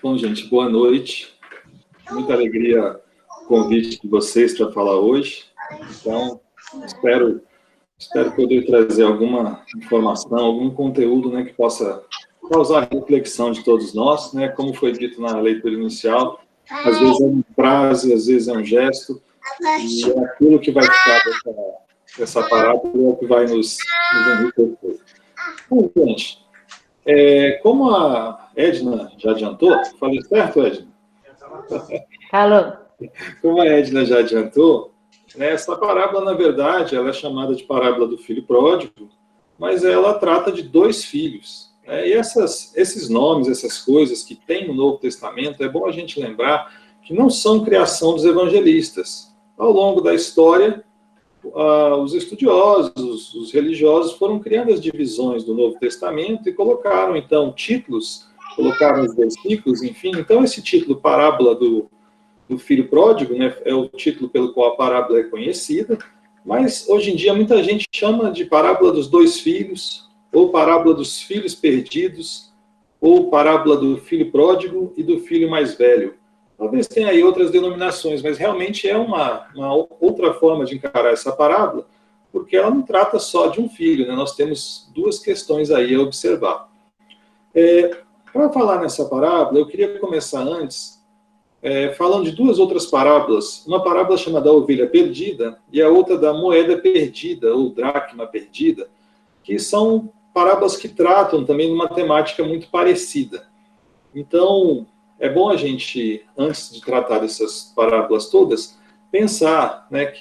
Bom, gente, boa noite. Muita alegria o convite de vocês para falar hoje. Então, espero poder trazer alguma informação, algum conteúdo, né, que possa causar reflexão de todos nós, né, como foi dito na leitura inicial. Às vezes é uma frase, às vezes é um gesto, e é aquilo que vai ficar dessa parábola é o que vai nos enriquecer. Bom, gente, como a Edna já adiantou, falei certo, Edna? Falou. Como a Edna já adiantou, né, essa parábola, na verdade, ela é chamada de parábola do filho pródigo, mas ela trata de dois filhos. Né, e esses nomes, essas coisas que tem no Novo Testamento, é bom a gente lembrar que não são criação dos evangelistas. Ao longo da história, os estudiosos, os religiosos foram criando as divisões do Novo Testamento e colocaram, então, títulos, colocaram os versículos, enfim. Então, esse título, parábola do filho pródigo, né, é o título pelo qual a parábola é conhecida, mas hoje em dia muita gente chama de parábola dos dois filhos, ou parábola dos filhos perdidos, ou parábola do filho pródigo e do filho mais velho. Talvez tenha aí outras denominações, mas realmente é uma outra forma de encarar essa parábola, porque ela não trata só de um filho, né? Nós temos duas questões aí a observar. Para falar nessa parábola, eu queria começar antes falando de duas outras parábolas. Uma parábola chamada da ovelha perdida e a outra da moeda perdida, ou dracma perdida, que são parábolas que tratam também de uma temática muito parecida. Então, é bom a gente, antes de tratar dessas parábolas todas, pensar, né,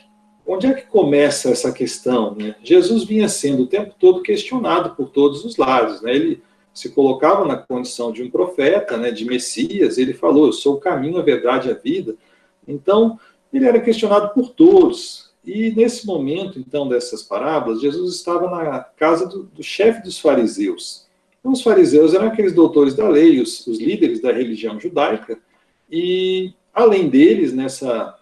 onde é que começa essa questão, né? Jesus vinha sendo o tempo todo questionado por todos os lados, né? Ele se colocava na condição de um profeta, né, de Messias. Ele falou: eu sou o caminho, a verdade e a vida. Então, ele era questionado por todos. E nesse momento, então, dessas parábolas, Jesus estava na casa do chefe dos fariseus. Então, os fariseus eram aqueles doutores da lei, os líderes da religião judaica, e, além deles, nessa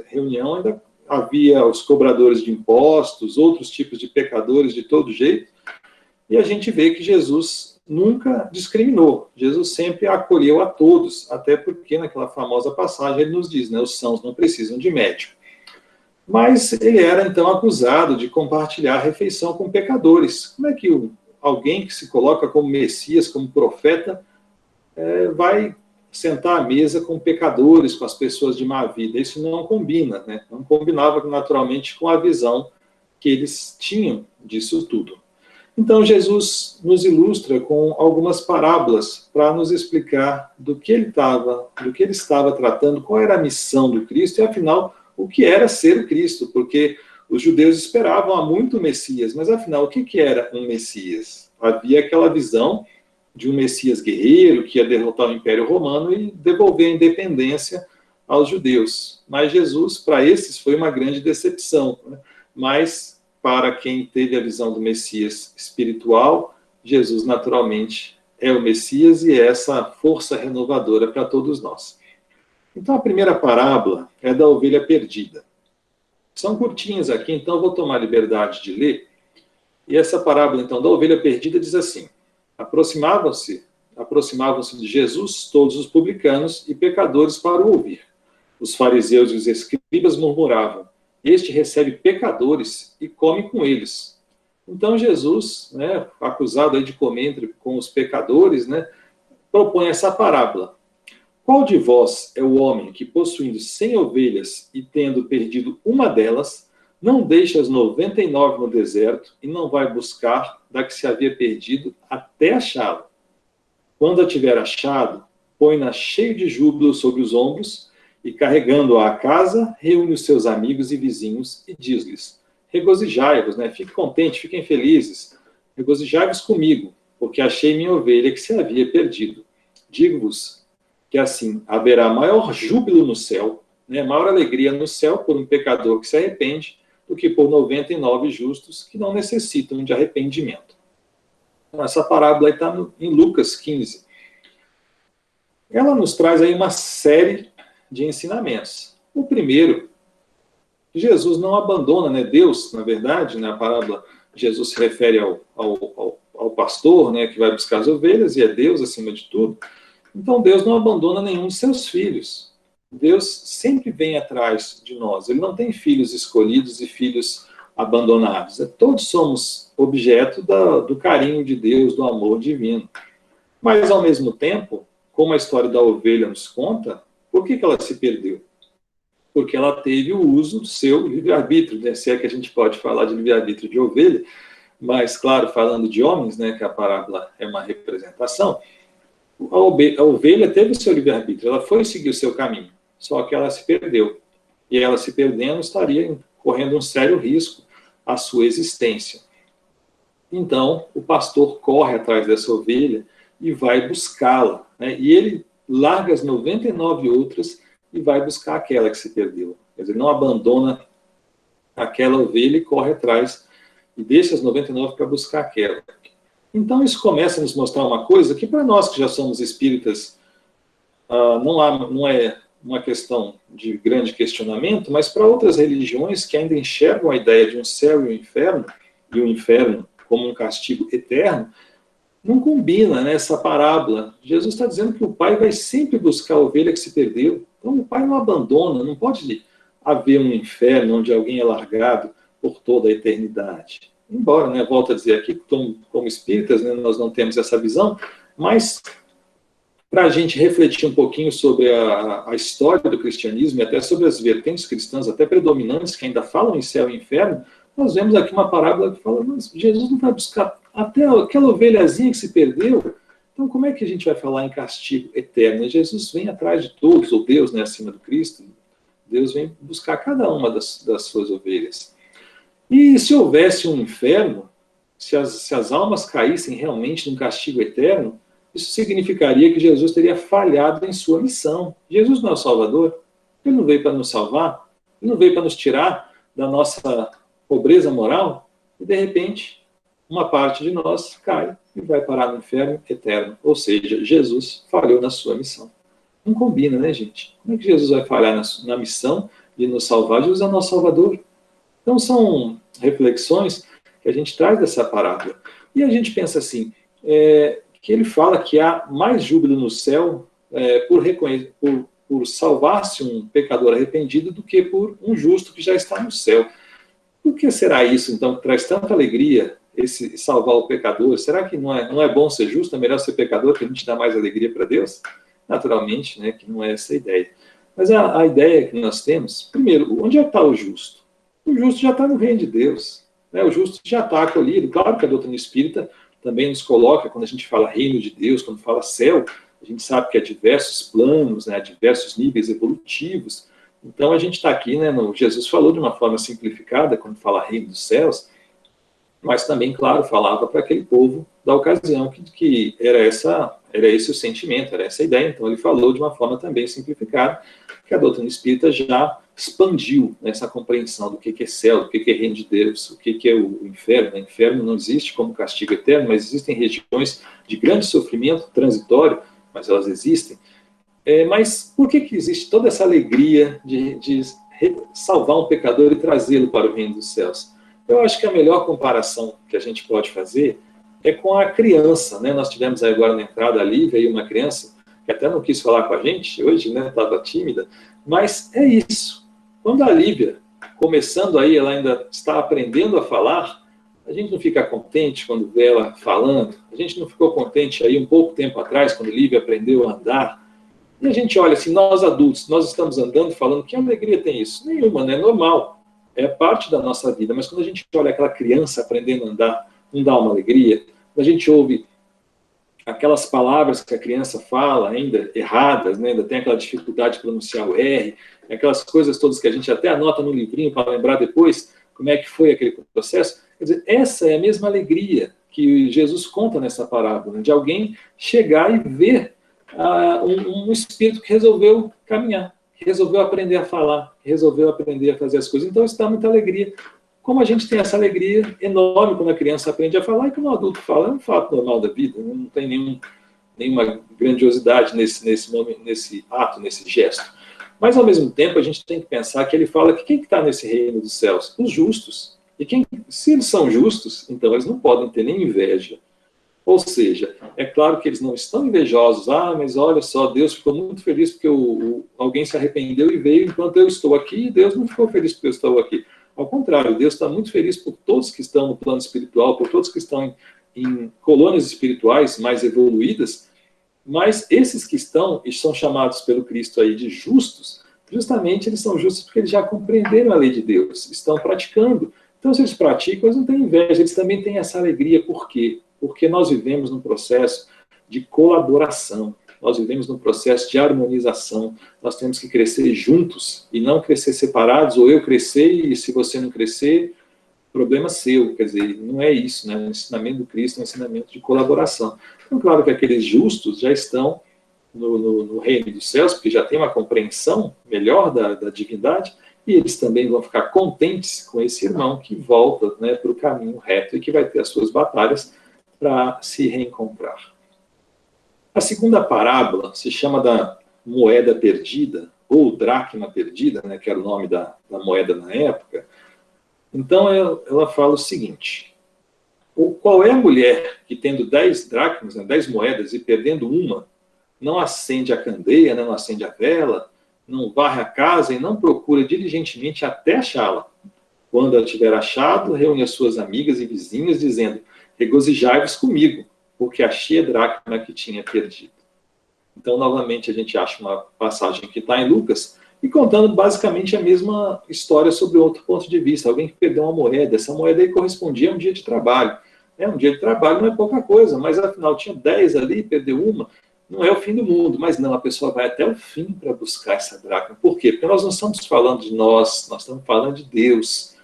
reunião, ainda havia os cobradores de impostos, outros tipos de pecadores de todo jeito, e a gente vê que Jesus nunca discriminou. Jesus sempre acolheu a todos, até porque naquela famosa passagem ele nos diz, né, os sãos não precisam de médico. Mas ele era, então, acusado de compartilhar a refeição com pecadores. Como é que alguém que se coloca como Messias, como profeta, vai sentar à mesa com pecadores, com as pessoas de má vida? Isso não combina, né? Não combinava naturalmente com a visão que eles tinham disso tudo. Então, Jesus nos ilustra com algumas parábolas para nos explicar do que ele estava tratando, qual era a missão do Cristo e, afinal, o que era ser o Cristo, porque os judeus esperavam há muito o Messias, mas, afinal, o que era um Messias? Havia aquela visão de um Messias guerreiro que ia derrotar o Império Romano e devolver a independência aos judeus. Mas Jesus, para esses, foi uma grande decepção, né? Mas, para quem teve a visão do Messias espiritual, Jesus, naturalmente, é o Messias e é essa força renovadora para todos nós. Então, a primeira parábola é da ovelha perdida. São curtinhas aqui, então eu vou tomar a liberdade de ler. E essa parábola, então, da ovelha perdida diz assim: aproximavam-se de Jesus todos os publicanos e pecadores para o ouvir. Os fariseus e os escribas murmuravam: este recebe pecadores e come com eles. Então Jesus, né, acusado aí de comer com os pecadores, né, propõe essa parábola. Qual de vós é o homem que, possuindo 100 ovelhas e tendo perdido uma delas, não deixa as 99 no deserto e não vai buscar da que se havia perdido até achá-la? Quando a tiver achado, põe-na cheio de júbilo sobre os ombros e, carregando-a à casa, reúne os seus amigos e vizinhos e diz-lhes: regozijai-vos, né? Fiquem contentes, fiquem felizes, regozijai-vos comigo, porque achei minha ovelha que se havia perdido. Digo-vos que assim haverá maior júbilo no céu, né? Maior alegria no céu por um pecador que se arrepende do que por 99 justos que não necessitam de arrependimento. Então, essa parábola está em Lucas 15. Ela nos traz aí uma série de ensinamentos. O primeiro, Jesus não abandona, né? Deus, na verdade, na parábola, Jesus se refere ao pastor, né, que vai buscar as ovelhas, e é Deus acima de tudo. Então Deus não abandona nenhum de seus filhos. Deus sempre vem atrás de nós. Ele não tem filhos escolhidos e filhos abandonados. Todos somos objeto do carinho de Deus, do amor divino. Mas, ao mesmo tempo, como a história da ovelha nos conta, por que ela se perdeu? Porque ela teve o uso do seu livre-arbítrio, né? Se é que a gente pode falar de livre-arbítrio de ovelha, mas, claro, falando de homens, né, que a parábola é uma representação, a ovelha teve o seu livre-arbítrio, ela foi seguir o seu caminho, só que ela se perdeu. E ela se perdendo estaria correndo um sério risco à sua existência. Então, o pastor corre atrás dessa ovelha e vai buscá-la, né? E ele larga as 99 outras e vai buscar aquela que se perdeu. Quer dizer, não abandona aquela ovelha e corre atrás e deixa as 99 para buscar aquela. Então, isso começa a nos mostrar uma coisa que, para nós que já somos espíritas, não é uma questão de grande questionamento, mas para outras religiões que ainda enxergam a ideia de um céu e o inferno como um castigo eterno, não combina, né, essa parábola. Jesus está dizendo que o Pai vai sempre buscar a ovelha que se perdeu. Então, o Pai não abandona, não pode haver um inferno onde alguém é largado por toda a eternidade. Embora, né, volto a dizer aqui, como espíritas, né, nós não temos essa visão, mas para a gente refletir um pouquinho sobre a história do cristianismo e até sobre as vertentes cristãs, até predominantes, que ainda falam em céu e inferno, nós vemos aqui uma parábola que fala, mas Jesus não vai buscar até aquela ovelhazinha que se perdeu. Então, como é que a gente vai falar em castigo eterno? Jesus vem atrás de todos, ou Deus, né, acima do Cristo, Deus vem buscar cada uma das suas ovelhas. E se houvesse um inferno, se as almas caíssem realmente num castigo eterno, isso significaria que Jesus teria falhado em sua missão. Jesus não é o Salvador, ele não veio para nos salvar, ele não veio para nos tirar da nossa pobreza moral, e de repente, uma parte de nós cai e vai parar no inferno eterno. Ou seja, Jesus falhou na sua missão. Não combina, né, gente? Como é que Jesus vai falhar na missão de nos salvar? Jesus é nosso Salvador. Então, são reflexões que a gente traz dessa parábola. E a gente pensa assim, que ele fala que há mais júbilo no céu por salvar-se um pecador arrependido do que por um justo que já está no céu. Por que será isso, então, que traz tanta alegria esse salvar o pecador? Será que não é bom ser justo? É melhor ser pecador, que a gente dá mais alegria para Deus? Naturalmente, né, que não é essa a ideia. Mas a ideia que nós temos, primeiro, onde está o justo? O justo já está no reino de Deus, né? O justo já está acolhido. Claro que a doutrina espírita também nos coloca, quando a gente fala reino de Deus, quando fala céu, a gente sabe que há diversos planos, né, há diversos níveis evolutivos. Então a gente está aqui, né, Jesus falou de uma forma simplificada, quando fala reino dos céus, mas também, claro, falava para aquele povo da ocasião, que era esse o sentimento, era essa a ideia. Então ele falou de uma forma também simplificada, que a doutrina espírita já expandiu nessa compreensão do que é céu, do que é reino de Deus, o que é o inferno. O inferno não existe como castigo eterno, mas existem regiões de grande sofrimento transitório, mas elas existem. Mas por que existe toda essa alegria de salvar um pecador e trazê-lo para o reino dos céus? Eu acho que a melhor comparação que a gente pode fazer é com a criança, né? Nós tivemos aí agora na entrada ali, veio uma criança que até não quis falar com a gente hoje, né? Estava tímida, mas é isso. Quando a Lívia, começando aí, ela ainda está aprendendo a falar, a gente não fica contente quando vê ela falando, a gente não ficou contente aí um pouco tempo atrás, quando a Lívia aprendeu a andar, e a gente olha assim, nós adultos, nós estamos andando falando, que alegria tem isso? Nenhuma, né? Normal. É parte da nossa vida, mas quando a gente olha aquela criança aprendendo a andar, não dá uma alegria? Quando a gente ouve aquelas palavras que a criança fala ainda erradas, né? Ainda tem aquela dificuldade de pronunciar o R, aquelas coisas todas que a gente até anota no livrinho para lembrar depois como é que foi aquele processo. Quer dizer, essa é a mesma alegria que Jesus conta nessa parábola, de alguém chegar e ver um espírito que resolveu caminhar, que resolveu aprender a falar, que resolveu aprender a fazer as coisas. Então, isso dá muita alegria. Como a gente tem essa alegria enorme quando a criança aprende a falar, e quando o adulto fala, é um fato normal da vida, não tem nenhuma grandiosidade nesse ato, nesse gesto. Mas, ao mesmo tempo, a gente tem que pensar que ele fala que quem está nesse reino dos céus? Os justos. E se eles são justos, então eles não podem ter nem inveja Ou seja, é claro que eles não estão invejosos. Ah, mas olha só, Deus ficou muito feliz porque alguém se arrependeu e veio enquanto eu estou aqui, e Deus não ficou feliz porque eu estou aqui. Ao contrário, Deus está muito feliz por todos que estão no plano espiritual, por todos que estão em colônias espirituais mais evoluídas, mas esses que estão e são chamados pelo Cristo aí de justos, justamente eles são justos porque eles já compreenderam a lei de Deus, estão praticando. Então, se eles praticam, eles não têm inveja, eles também têm essa alegria. Por quê? Porque nós vivemos num processo de colaboração, nós vivemos num processo de harmonização, nós temos que crescer juntos e não crescer separados, ou eu crescer e se você não crescer, problema seu. Quer dizer, não é isso, né? O ensinamento do Cristo é um ensinamento de colaboração. Então, claro que aqueles justos já estão no reino dos céus, porque já tem uma compreensão melhor da divindade, e eles também vão ficar contentes com esse irmão que volta, né, para o caminho reto e que vai ter as suas batalhas para se reencontrar. A segunda parábola se chama da moeda perdida, ou dracma perdida, né, que era o nome da moeda na época. Então, ela fala o seguinte: qual é a mulher que, tendo 10 dracmas, né, 10 moedas, e perdendo uma, não acende a candeia, né, não acende a vela, não varre a casa e não procura diligentemente até achá-la? Quando ela tiver achado, reúne as suas amigas e vizinhas, dizendo: regozijai-vos comigo, porque achei a dracma que tinha perdido. Então, novamente, a gente acha uma passagem que está em Lucas, e contando basicamente a mesma história sobre outro ponto de vista. Alguém que perdeu uma moeda, essa moeda aí correspondia a um dia de trabalho. Um dia de trabalho não é pouca coisa, mas afinal tinha 10 ali, perdeu uma, não é o fim do mundo. Mas não, a pessoa vai até o fim para buscar essa dracma. Por quê? Porque nós não estamos falando de nós estamos falando de Deus.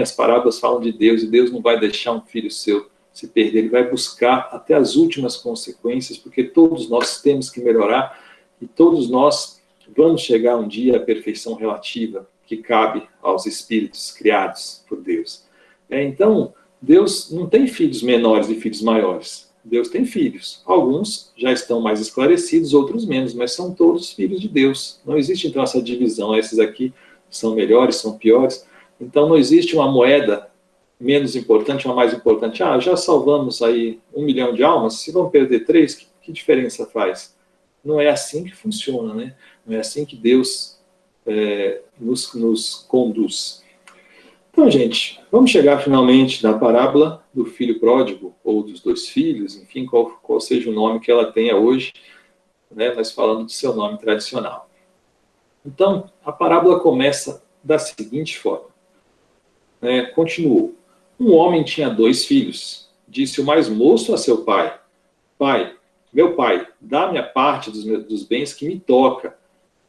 As parábolas falam de Deus, e Deus não vai deixar um filho seu se perder, ele vai buscar até as últimas consequências, porque todos nós temos que melhorar, e todos nós vamos chegar um dia à perfeição relativa que cabe aos espíritos criados por Deus. Então, Deus não tem filhos menores e filhos maiores. Deus tem filhos. Alguns já estão mais esclarecidos, outros menos, mas são todos filhos de Deus. Não existe, então, essa divisão. Esses aqui são melhores, são piores. Então, não existe uma moeda menos importante, uma mais importante. Já salvamos aí 1 milhão de almas, se vão perder 3, que diferença faz? Não é assim que funciona, né? Não é assim que Deus nos conduz. Então, gente, vamos chegar finalmente na parábola do filho pródigo, ou dos 2 filhos, enfim, qual seja o nome que ela tenha hoje, né? Nós falando do seu nome tradicional. Então, a parábola começa da seguinte forma. Continuou. Um homem tinha 2 filhos. Disse o mais moço a seu pai: Pai, meu pai, dá-me a parte dos bens que me toca.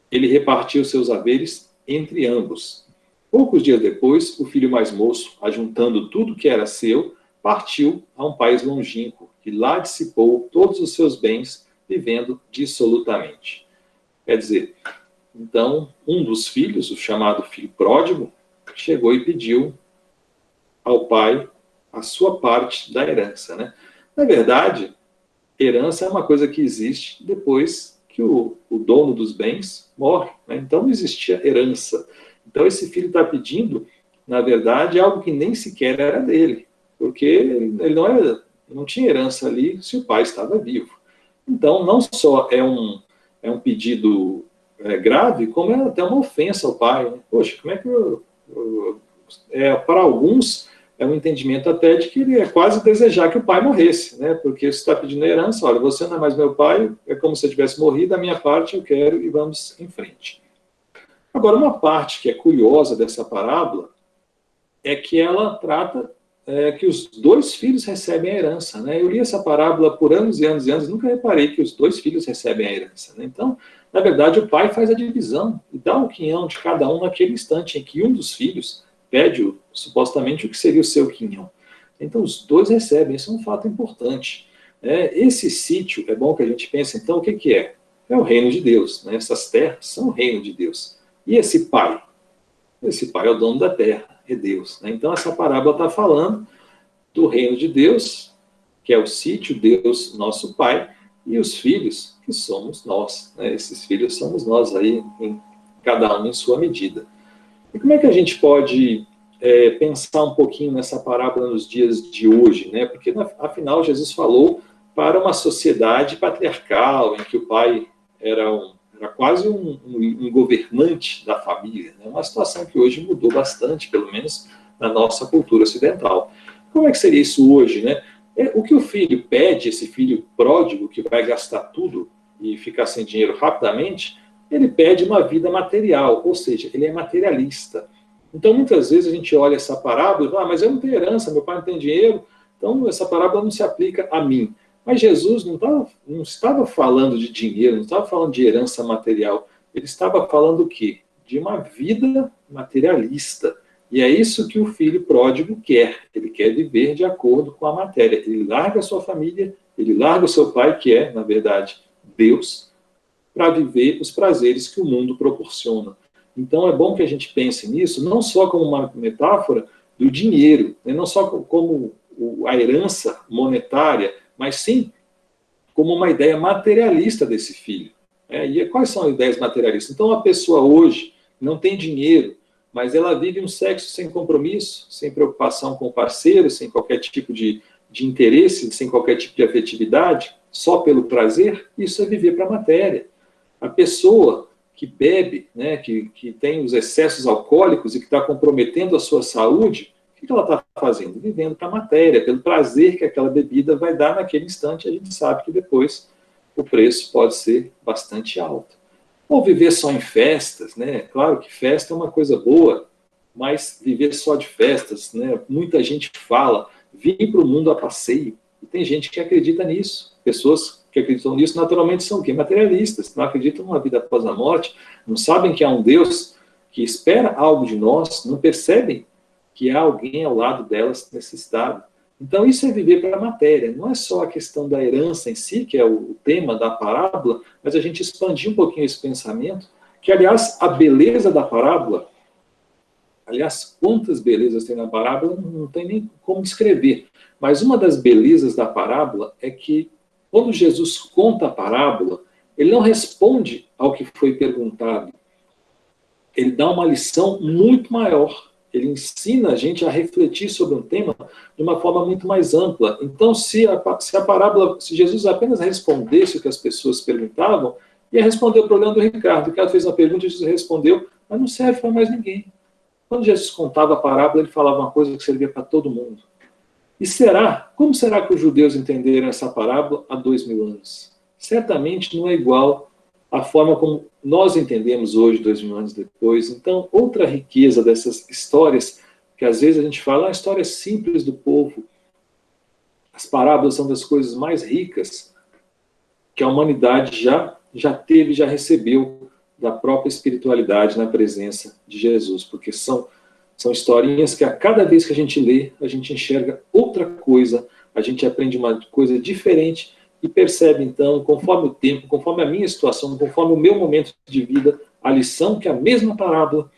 Ele repartiu seus haveres entre ambos. Poucos dias depois, o filho mais moço, ajuntando tudo que era seu, partiu a um país longínquo, e lá dissipou todos os seus bens, vivendo dissolutamente. Quer dizer, então, um dos filhos, o chamado filho pródigo, chegou e pediu ao pai a sua parte da herança, né? Na verdade, herança é uma coisa que existe depois que o dono dos bens morre, né? Então não existia herança. Então esse filho está pedindo, na verdade, algo que nem sequer era dele, porque ele não tinha herança ali se o pai estava vivo. Então não só é um pedido grave, como é até uma ofensa ao pai, né? Poxa, como é que para alguns é um entendimento até de que ele é quase desejar que o pai morresse, né? Porque você está pedindo herança, olha, você não é mais meu pai, é como se eu tivesse morrido, a minha parte eu quero e vamos em frente. Agora, uma parte que é curiosa dessa parábola é que ela trata que os 2 filhos recebem a herança, né? Eu li essa parábola por anos e anos e anos, nunca reparei que os 2 filhos recebem a herança, né? Então, na verdade, o pai faz a divisão e dá o quinhão de cada um naquele instante em que um dos filhos pede supostamente o que seria o seu quinhão. Então, os 2 recebem, isso é um fato importante. Esse sítio, é bom que a gente pense, então, o que é? É o reino de Deus, né? Essas terras são o reino de Deus. E esse pai? Esse pai é o dono da terra, é Deus, né? Então, essa parábola está falando do reino de Deus, que é o sítio, Deus, nosso pai, e os filhos, que somos nós, né? Esses filhos somos nós aí, cada um em sua medida. E como é que a gente pode pensar um pouquinho nessa parábola nos dias de hoje, né? Porque, afinal, Jesus falou para uma sociedade patriarcal, em que o pai era quase um governante da família, né? Uma situação que hoje mudou bastante, pelo menos na nossa cultura ocidental. Como é que seria isso hoje, né? O que o filho pede, esse filho pródigo que vai gastar tudo e ficar sem dinheiro rapidamente, ele pede uma vida material, ou seja, ele é materialista. Então, muitas vezes a gente olha essa parábola e fala, mas eu não tenho herança, meu pai não tem dinheiro, então essa parábola não se aplica a mim. Mas Jesus não estava falando de dinheiro, não estava falando de herança material, ele estava falando o quê? De uma vida materialista. E é isso que o filho pródigo quer. Ele quer viver de acordo com a matéria. Ele larga a sua família, ele larga o seu pai, que é, na verdade, Deus, para viver os prazeres que o mundo proporciona. Então é bom que a gente pense nisso, não só como uma metáfora do dinheiro, né? Não só como a herança monetária, mas sim como uma ideia materialista desse filho. E quais são as ideias materialistas? Então a pessoa hoje não tem dinheiro, mas ela vive um sexo sem compromisso, sem preocupação com o parceiro, sem qualquer tipo de interesse, sem qualquer tipo de afetividade, só pelo prazer, isso é viver para a matéria. A pessoa que bebe, né, que tem os excessos alcoólicos e que está comprometendo a sua saúde, o que ela está fazendo? Vivendo para a matéria, pelo prazer que aquela bebida vai dar naquele instante. A gente sabe que depois o preço pode ser bastante alto. Ou viver só em festas, né? Claro que festa é uma coisa boa, mas viver só de festas, né? Muita gente fala, vim para o mundo a passeio, e tem gente que acredita nisso. Pessoas que acreditam nisso naturalmente são o quê? Materialistas, não acreditam numa vida após a morte, não sabem que há um Deus que espera algo de nós, não percebem que há alguém ao lado delas necessitado. Então, isso é viver para a matéria. Não é só a questão da herança em si, que é o tema da parábola, mas a gente expandir um pouquinho esse pensamento, que, aliás, a beleza da parábola, aliás, quantas belezas tem na parábola, não tem nem como descrever. Mas uma das belezas da parábola é que, quando Jesus conta a parábola, ele não responde ao que foi perguntado. Ele dá uma lição muito maior. Ele ensina a gente a refletir sobre um tema de uma forma muito mais ampla. Então, se Jesus apenas respondesse o que as pessoas perguntavam, ia responder o problema do Ricardo. O Ricardo fez uma pergunta e Jesus respondeu, mas não serve para mais ninguém. Quando Jesus contava a parábola, ele falava uma coisa que servia para todo mundo. E como será que os judeus entenderam essa parábola há 2000 anos? Certamente não é igual à forma como nós entendemos hoje, 2000 anos depois. Então, outra riqueza dessas histórias, que às vezes a gente fala, histórias simples do povo. As parábolas são das coisas mais ricas que a humanidade já teve, já recebeu da própria espiritualidade na presença de Jesus, porque são historinhas que a cada vez que a gente lê, a gente enxerga outra coisa, a gente aprende uma coisa diferente e percebe, então, conforme o tempo, conforme a minha situação, conforme o meu momento de vida, a lição que a mesma parábola,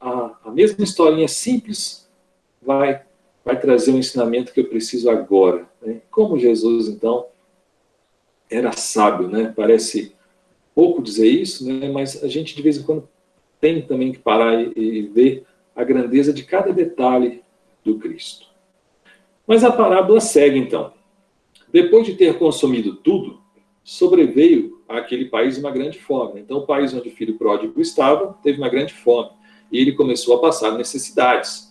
a mesma historinha simples vai trazer um ensinamento que eu preciso agora. Né? Como Jesus, então, era sábio, né? Parece pouco dizer isso, né? Mas a gente, de vez em quando, tem também que parar e ver a grandeza de cada detalhe do Cristo. Mas a parábola segue, então. Depois de ter consumido tudo, sobreveio àquele país uma grande fome. Então, o país onde o filho pródigo estava, teve uma grande fome. E ele começou a passar necessidades.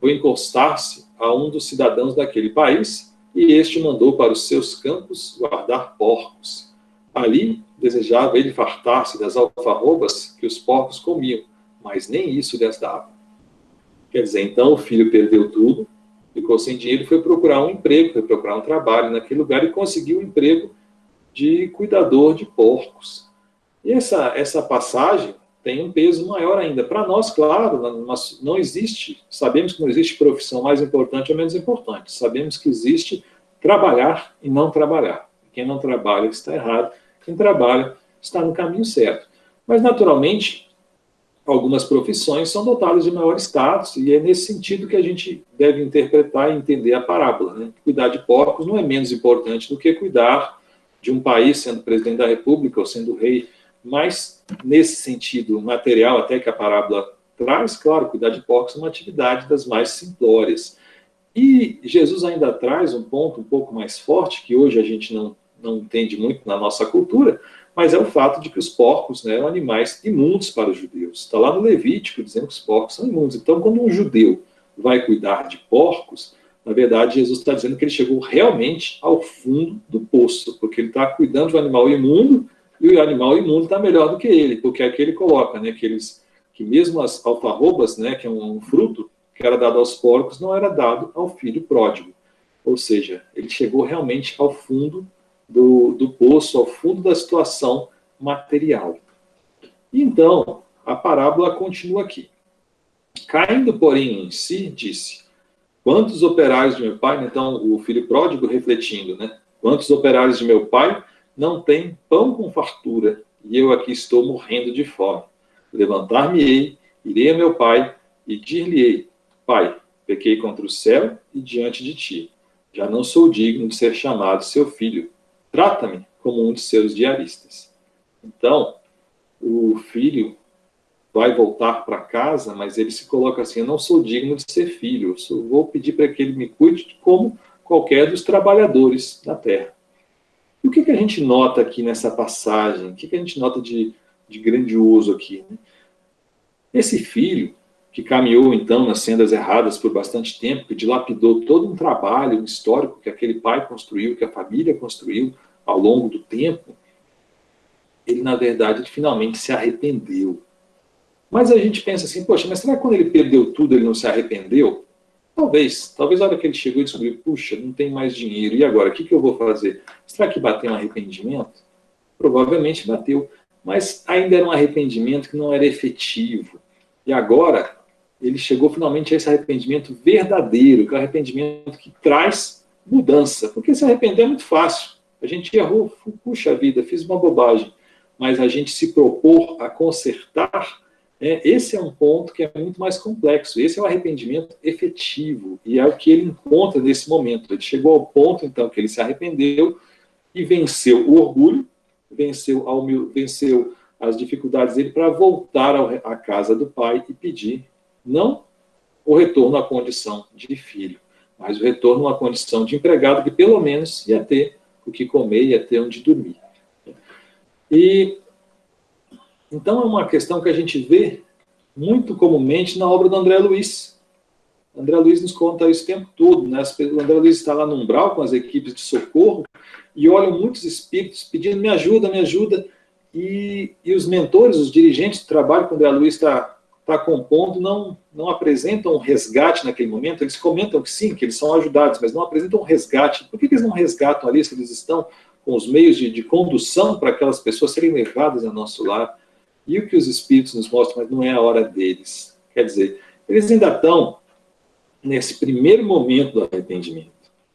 Foi encostar-se a um dos cidadãos daquele país, e este mandou para os seus campos guardar porcos. Ali, desejava ele fartar-se das alfarrobas que os porcos comiam, mas nem isso lhes dava. Quer dizer, então o filho perdeu tudo, ficou sem dinheiro e foi procurar um emprego, foi procurar um trabalho naquele lugar e conseguiu um emprego de cuidador de porcos. E essa passagem tem um peso maior ainda. Para nós, claro, não existe, sabemos que não existe profissão mais importante ou menos importante. Sabemos que existe trabalhar e não trabalhar. Quem não trabalha está errado, quem trabalha está no caminho certo. Mas, naturalmente, algumas profissões são dotadas de maior status, e é nesse sentido que a gente deve interpretar e entender a parábola. Né? Cuidar de porcos não é menos importante do que cuidar de um país, sendo presidente da República ou sendo rei, mas nesse sentido material até que a parábola traz, claro, cuidar de porcos é uma atividade das mais simplórias. E Jesus ainda traz um ponto um pouco mais forte, que hoje a gente não entende muito na nossa cultura, mas é o fato de que os porcos, né, eram animais imundos para os judeus. Está lá no Levítico dizendo que os porcos são imundos. Então, quando um judeu vai cuidar de porcos, na verdade, Jesus está dizendo que ele chegou realmente ao fundo do poço, porque ele está cuidando de um animal imundo, e o animal imundo está melhor do que ele, porque aqui ele coloca, né, que mesmo as alfarrobas, né, que é um fruto que era dado aos porcos, não era dado ao filho pródigo. Ou seja, ele chegou realmente ao fundo do poço, ao fundo da situação material. Então, a parábola continua aqui. Caindo, porém, em si, disse: quantos operários de meu pai, então o filho pródigo refletindo, né? Quantos operários de meu pai não têm pão com fartura, e eu aqui estou morrendo de fome. Levantar-me-ei, irei a meu pai, e dir-lhe-ei: Pai, pequei contra o céu e diante de ti. Já não sou digno de ser chamado seu filho. Trata-me como um de seus diaristas. Então, o filho vai voltar para casa, mas ele se coloca assim: eu não sou digno de ser filho, eu vou pedir para que ele me cuide como qualquer dos trabalhadores da terra. E o que a gente nota aqui nessa passagem? O que a gente nota de grandioso aqui? Esse filho, que caminhou então nas sendas erradas por bastante tempo, que dilapidou todo um trabalho um histórico que aquele pai construiu, que a família construiu ao longo do tempo, ele, na verdade, ele finalmente se arrependeu. Mas a gente pensa assim: poxa, mas será que quando ele perdeu tudo ele não se arrependeu? Talvez a hora que ele chegou e descobriu: puxa, não tem mais dinheiro, e agora, o que eu vou fazer? Será que bateu um arrependimento? Provavelmente bateu, mas ainda era um arrependimento que não era efetivo. E agora, ele chegou finalmente a esse arrependimento verdadeiro, que é o arrependimento que traz mudança. Porque se arrepender é muito fácil. A gente errou, puxa vida, fiz uma bobagem. Mas a gente se propor a consertar, esse é um ponto que é muito mais complexo. Esse é o arrependimento efetivo, e é o que ele encontra nesse momento. Ele chegou ao ponto, então, que ele se arrependeu e venceu o orgulho, venceu as dificuldades dele para voltar à casa do pai e pedir, não o retorno à condição de filho, mas o retorno à condição de empregado, que pelo menos ia ter o que comer, ia ter onde dormir. E então é uma questão que a gente vê muito comumente na obra do André Luiz. André Luiz nos conta isso o tempo todo, né? O André Luiz está lá no umbral com as equipes de socorro e olham muitos espíritos pedindo: me ajuda, me ajuda. E os mentores, os dirigentes do trabalho que o André Luiz está compondo, não apresentam um resgate naquele momento. Eles comentam que sim, que eles são ajudados, mas não apresentam um resgate. Por que eles não resgatam ali, se eles estão com os meios de condução para aquelas pessoas serem levadas ao nosso lar? E o que os espíritos nos mostram, mas não é a hora deles. Quer dizer, eles ainda estão nesse primeiro momento do arrependimento.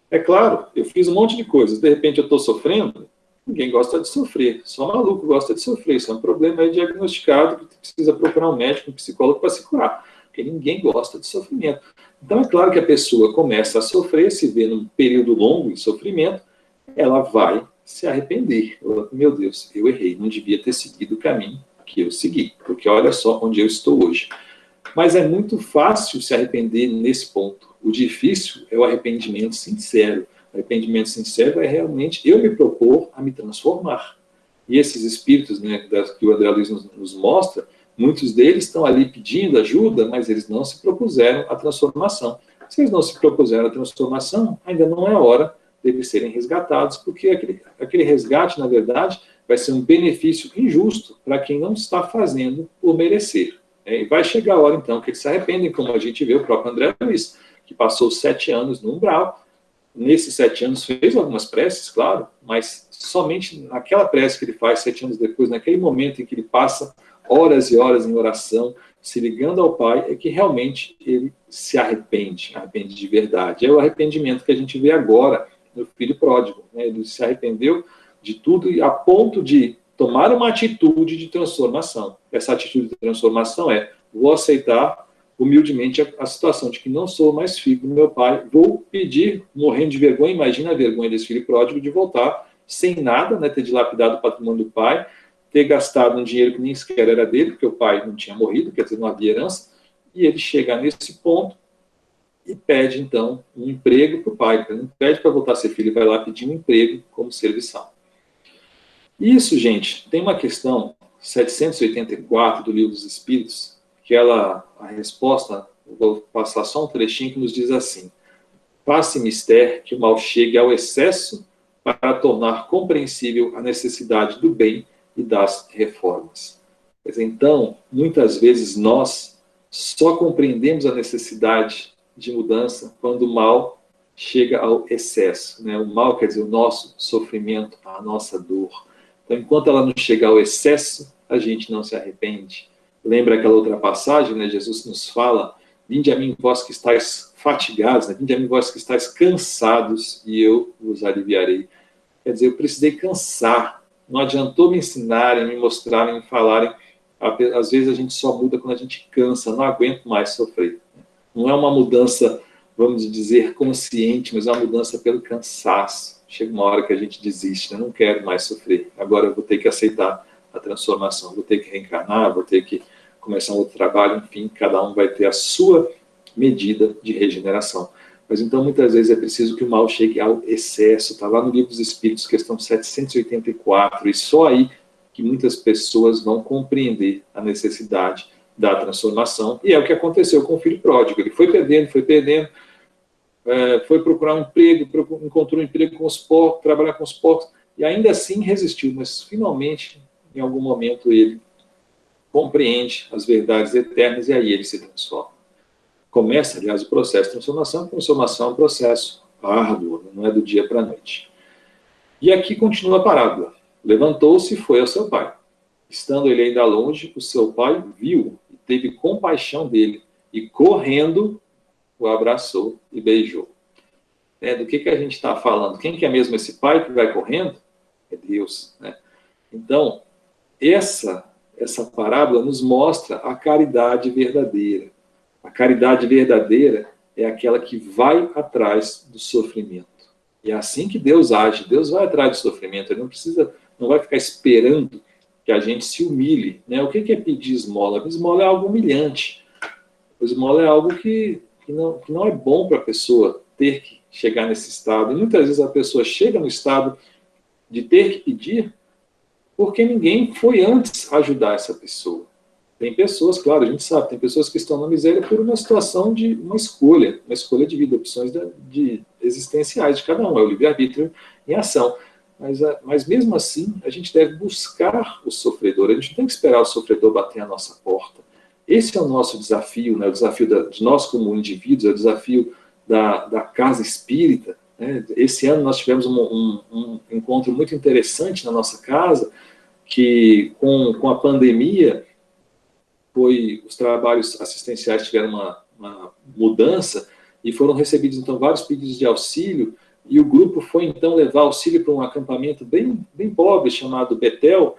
É claro, eu fiz um monte de coisas, de repente eu estou sofrendo. Ninguém gosta de sofrer, só maluco gosta de sofrer. Isso é um problema aí diagnosticado, que precisa procurar um médico, um psicólogo para se curar, porque ninguém gosta de sofrimento. Então é claro que a pessoa começa a sofrer, se vê num período longo de sofrimento, ela vai se arrepender. Meu Deus, eu errei, não devia ter seguido o caminho que eu segui, porque olha só onde eu estou hoje. Mas é muito fácil se arrepender nesse ponto. O difícil é o arrependimento sincero. O arrependimento sincero é realmente eu me propor a me transformar. E esses espíritos, né, que o André Luiz nos mostra, muitos deles estão ali pedindo ajuda, mas eles não se propuseram a transformação. Se eles não se propuseram a transformação, ainda não é hora deles serem resgatados, porque aquele resgate, na verdade, vai ser um benefício injusto para quem não está fazendo por merecer. E vai chegar a hora, então, que eles se arrependem, como a gente vê o próprio André Luiz, que passou 7 anos no umbral. Nesses 7 anos fez algumas preces, claro, mas somente naquela prece que ele faz 7 anos depois, naquele momento em que ele passa horas e horas em oração, se ligando ao Pai, é que realmente ele se arrepende de verdade. É o arrependimento que a gente vê agora no filho pródigo, né? Ele se arrependeu de tudo e a ponto de tomar uma atitude de transformação. Essa atitude de transformação é: vou aceitar humildemente a situação de que não sou mais filho do meu pai, vou pedir, morrendo de vergonha, imagina a vergonha desse filho pródigo, de voltar sem nada, né, ter dilapidado o patrimônio do pai, ter gastado um dinheiro que nem sequer era dele, porque o pai não tinha morrido, quer dizer, não havia herança, e ele chega nesse ponto e pede, então, um emprego para o pai. Ele não pede para voltar a ser filho, ele vai lá pedir um emprego como serviçal. Isso, gente, tem uma questão 784 do Livro dos Espíritos, que a resposta, vou passar só um trechinho que nos diz assim: faça mister que o mal chegue ao excesso para tornar compreensível a necessidade do bem e das reformas. Então, muitas vezes nós só compreendemos a necessidade de mudança quando o mal chega ao excesso, né? O mal quer dizer o nosso sofrimento, a nossa dor. Então, enquanto ela não chega ao excesso, a gente não se arrepende. Lembra aquela outra passagem, né? Jesus nos fala: vinde a mim, vós que estáis fatigados, né? Vinde a mim, vós que estáis cansados, e eu vos aliviarei. Quer dizer, eu precisei cansar. Não adiantou me ensinarem, me mostrarem, me falarem. Às vezes a gente só muda quando a gente cansa, não aguento mais sofrer. Não é uma mudança, vamos dizer, consciente, mas é uma mudança pelo cansaço. Chega uma hora que a gente desiste, né? Não quero mais sofrer. Agora eu vou ter que aceitar a transformação, vou ter que reencarnar, vou ter que começar um outro trabalho, enfim, cada um vai ter a sua medida de regeneração. Mas então, muitas vezes, é preciso que o mal chegue ao excesso. Está lá no Livro dos Espíritos, questão 784, e só aí que muitas pessoas vão compreender a necessidade da transformação, e é o que aconteceu com o filho pródigo. Ele foi perdendo, foi procurar um emprego, encontrou um emprego com os porcos, trabalhar com os porcos, e ainda assim resistiu, mas finalmente, em algum momento, ele compreende as verdades eternas, e aí ele se transforma. Começa, aliás, o processo de transformação. A transformação é um processo árduo, não é do dia para a noite. E aqui continua a parábola. Levantou-se e foi ao seu pai. Estando ele ainda longe, o seu pai viu e teve compaixão dele, e correndo, o abraçou e beijou. Do que a gente está falando? Quem que é mesmo esse pai que vai correndo? É Deus, né? Então, essa parábola nos mostra a caridade verdadeira. A caridade verdadeira é aquela que vai atrás do sofrimento. E é assim que Deus age. Deus vai atrás do sofrimento. Ele não vai ficar esperando que a gente se humilhe, né? O que é pedir esmola? Esmola é algo humilhante. Esmola é algo que não é bom para a pessoa ter que chegar nesse estado. E muitas vezes a pessoa chega no estado de ter que pedir porque ninguém foi antes ajudar essa pessoa. Tem pessoas, claro, a gente sabe, tem pessoas que estão na miséria por uma situação de uma escolha de vida, opções existenciais de cada um, é o livre-arbítrio em ação. Mas mesmo assim, a gente deve buscar o sofredor, a gente não tem que esperar o sofredor bater a nossa porta. Esse é o nosso desafio, né? O desafio de nós como indivíduos, é o desafio da casa espírita, né? Esse ano nós tivemos um encontro muito interessante na nossa casa, que com a pandemia, os trabalhos assistenciais tiveram uma mudança e foram recebidos, então, vários pedidos de auxílio, e o grupo foi, então, levar auxílio para um acampamento bem pobre, chamado Betel.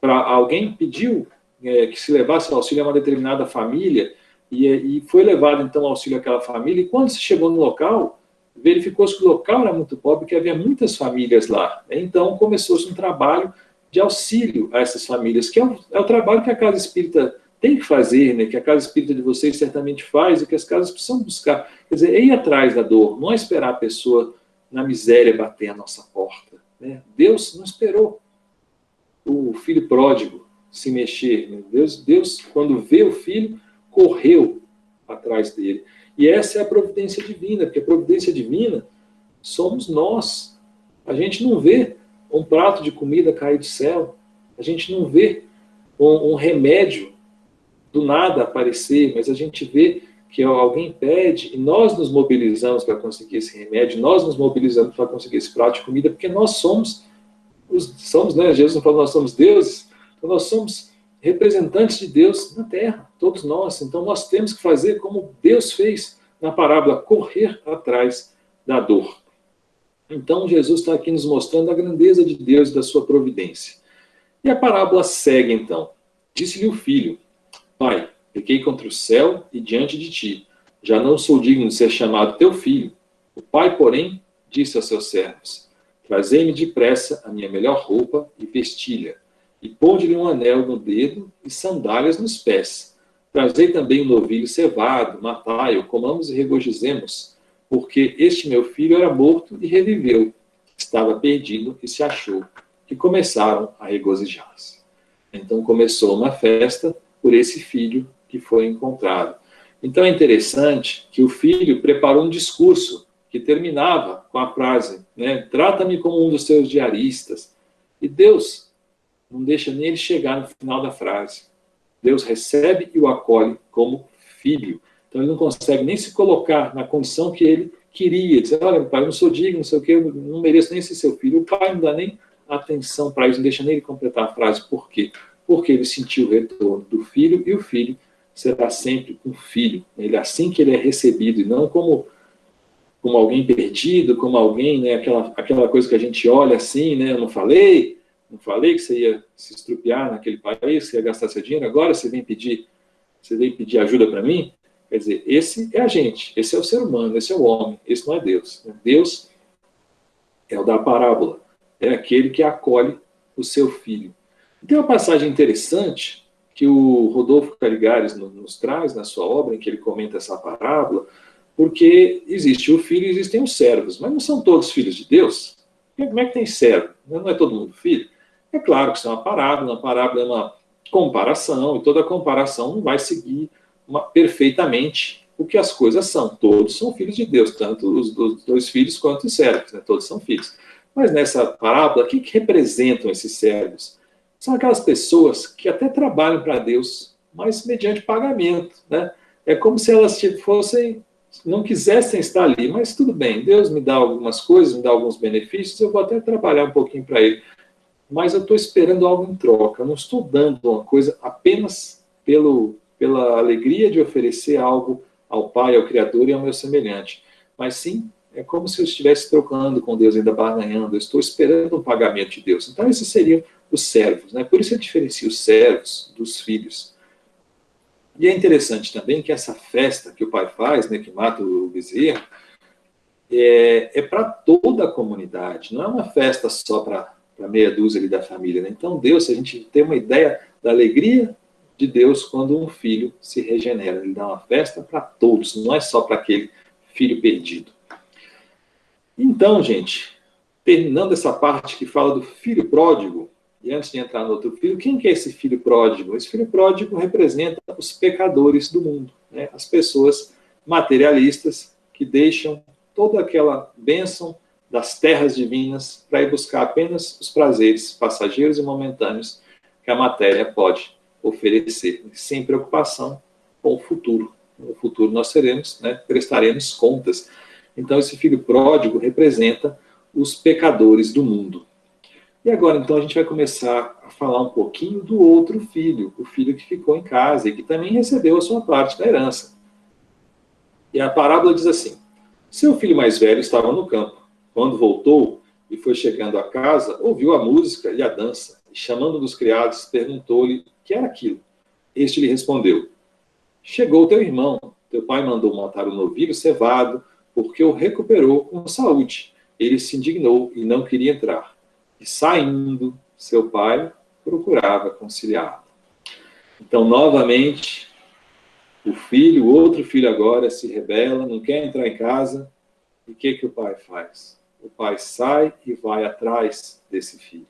Alguém pediu que se levasse auxílio a uma determinada família, e foi levado, então, auxílio àquela família, e quando se chegou no local, verificou-se que o local era muito pobre, que havia muitas famílias lá. Então, começou-se um trabalho de auxílio a essas famílias, que é o trabalho que a Casa Espírita tem que fazer, né, que a Casa Espírita de vocês certamente faz, e que as casas precisam buscar. Quer dizer, é ir atrás da dor, não é esperar a pessoa na miséria bater a nossa porta, né? Deus não esperou o filho pródigo se mexer, né? Deus, quando vê o filho, correu atrás dele. E essa é a providência divina, porque a providência divina somos nós. A gente não vê um prato de comida cair do céu, a gente não vê um remédio do nada aparecer, mas a gente vê que alguém pede e nós nos mobilizamos para conseguir esse remédio, nós nos mobilizamos para conseguir esse prato de comida, porque nós somos, né? Jesus não falou, nós somos deuses, então nós somos representantes de Deus na Terra, todos nós. Então nós temos que fazer como Deus fez na parábola, correr atrás da dor. Então Jesus está aqui nos mostrando a grandeza de Deus e da sua providência. E a parábola segue então. Disse-lhe o filho: Pai, pequei contra o céu e diante de ti. Já não sou digno de ser chamado teu filho. O pai, porém, disse aos seus servos: Trazei-me depressa a minha melhor roupa e vestilha, e ponde-lhe um anel no dedo e sandálias nos pés. Trazei também um novilho cevado, matai-o, comamos e regozijemos, porque este meu filho era morto e reviveu, estava perdido e se achou, e começaram a regozijar-se. Então começou uma festa por esse filho que foi encontrado. Então é interessante que o filho preparou um discurso que terminava com a frase, né, trata-me como um dos seus diaristas. E Deus não deixa nem ele chegar no final da frase. Deus recebe e o acolhe como filho. Então ele não consegue nem se colocar na condição que ele queria. Dizer, olha, pai, eu não sou digno, não sei o quê, eu não mereço nem ser seu filho. O pai não dá nem atenção para isso, não deixa nem ele completar a frase. Por quê? Porque ele sentiu o retorno do filho, e o filho será sempre um filho. Ele, assim que ele é recebido, e não como alguém perdido, como alguém, né, aquela coisa que a gente olha assim, né, eu não falei que você ia se estrupiar naquele país, você ia gastar seu dinheiro, agora você vem pedir ajuda para mim? Quer dizer, esse é a gente, esse é o ser humano, esse é o homem, esse não é Deus. Deus é o da parábola, é aquele que acolhe o seu filho. Tem uma passagem interessante que o Rodolfo Caligares nos traz na sua obra, em que ele comenta essa parábola, porque existe o filho e existem os servos, mas não são todos filhos de Deus. Como é que tem servo? Não é todo mundo filho? É claro que isso é uma parábola é uma comparação, e toda comparação não vai seguir perfeitamente o que as coisas são. Todos são filhos de Deus, tanto os dois filhos quanto os servos, né? Todos são filhos. Mas nessa parábola, o que representam esses servos? São aquelas pessoas que até trabalham para Deus, mas mediante pagamento, né? É como se elas não quisessem estar ali, mas tudo bem, Deus me dá algumas coisas, me dá alguns benefícios, eu vou até trabalhar um pouquinho para Ele. Mas eu estou esperando algo em troca, eu não estou dando uma coisa apenas pela alegria de oferecer algo ao Pai, ao Criador e ao meu semelhante. Mas sim, é como se eu estivesse trocando com Deus, ainda barganhando, eu estou esperando um pagamento de Deus. Então esses seriam os servos, né? Por isso eu diferencio os servos dos filhos. E é interessante também que essa festa que o pai faz, né, que mata o bezerro, é para toda a comunidade, não é uma festa só para meia dúzia ali da família, né? Então Deus, se a gente tem uma ideia da alegria de Deus quando um filho se regenera, ele dá uma festa para todos, não é só para aquele filho perdido. Então, gente, terminando essa parte que fala do filho pródigo, e antes de entrar no outro filho, quem que é esse filho pródigo? Esse filho pródigo representa os pecadores do mundo, né? As pessoas materialistas que deixam toda aquela bênção das terras divinas para ir buscar apenas os prazeres passageiros e momentâneos que a matéria pode oferecer, sem preocupação com o futuro. No futuro nós seremos, né, prestaremos contas. Então esse filho pródigo representa os pecadores do mundo. E agora, então, a gente vai começar a falar um pouquinho do outro filho, o filho que ficou em casa e que também recebeu a sua parte da herança. E a parábola diz assim: seu filho mais velho estava no campo. Quando voltou e foi chegando à casa, ouviu a música e a dança, e chamando um dos criados, perguntou-lhe o que era aquilo. Este lhe respondeu: chegou teu irmão, teu pai mandou matar o novilho cevado, porque o recuperou com saúde. Ele se indignou e não queria entrar. E saindo, seu pai procurava conciliá-lo. Então, novamente, o outro filho agora se rebela, não quer entrar em casa. E o que o pai faz? O pai sai e vai atrás desse filho.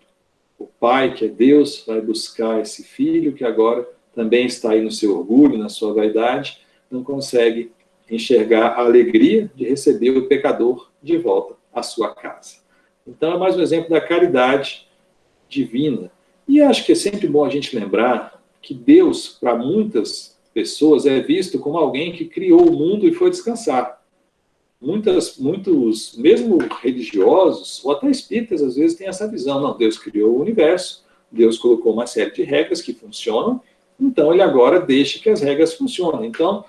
O pai, que é Deus, vai buscar esse filho que agora também está aí no seu orgulho, na sua vaidade, não consegue enxergar a alegria de receber o pecador de volta à sua casa. Então, é mais um exemplo da caridade divina. E acho que é sempre bom a gente lembrar que Deus, para muitas pessoas, é visto como alguém que criou o mundo e foi descansar. Muitos, mesmo religiosos, ou até espíritas, às vezes têm essa visão. Não, Deus criou o universo, Deus colocou uma série de regras que funcionam, então ele agora deixa que as regras funcionem. Então,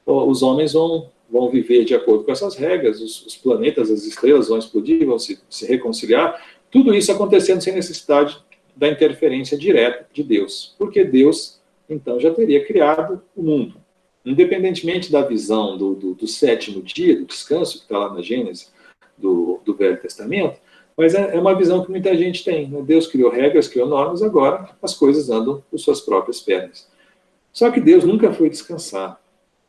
os homens vão viver de acordo com essas regras, os planetas, as estrelas vão explodir, vão se reconciliar, tudo isso acontecendo sem necessidade da interferência direta de Deus, porque Deus, então, já teria criado o mundo. Independentemente da visão do sétimo dia, do descanso, que está lá na Gênesis, do Velho Testamento, mas é uma visão que muita gente tem. Deus criou regras, criou normas, agora as coisas andam por suas próprias pernas. Só que Deus nunca foi descansar.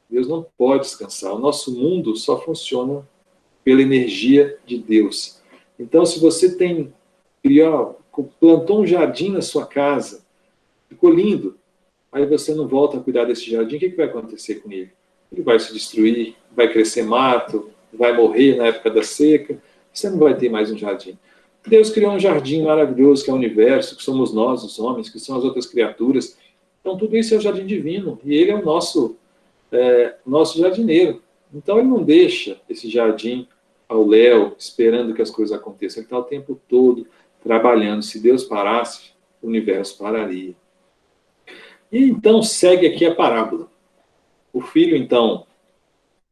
Deus não pode descansar. O nosso mundo só funciona pela energia de Deus. Então, se você plantou um jardim na sua casa, ficou lindo, aí você não volta a cuidar desse jardim, o que vai acontecer com ele? Ele vai se destruir, vai crescer mato, vai morrer na época da seca, você não vai ter mais um jardim. Deus criou um jardim maravilhoso, que é o universo, que somos nós, os homens, que são as outras criaturas. Então, tudo isso é o jardim divino, e ele é o nosso jardineiro. Então, ele não deixa esse jardim ao léu, esperando que as coisas aconteçam. Ele está o tempo todo trabalhando. Se Deus parasse, o universo pararia. E então, segue aqui a parábola. O filho, então,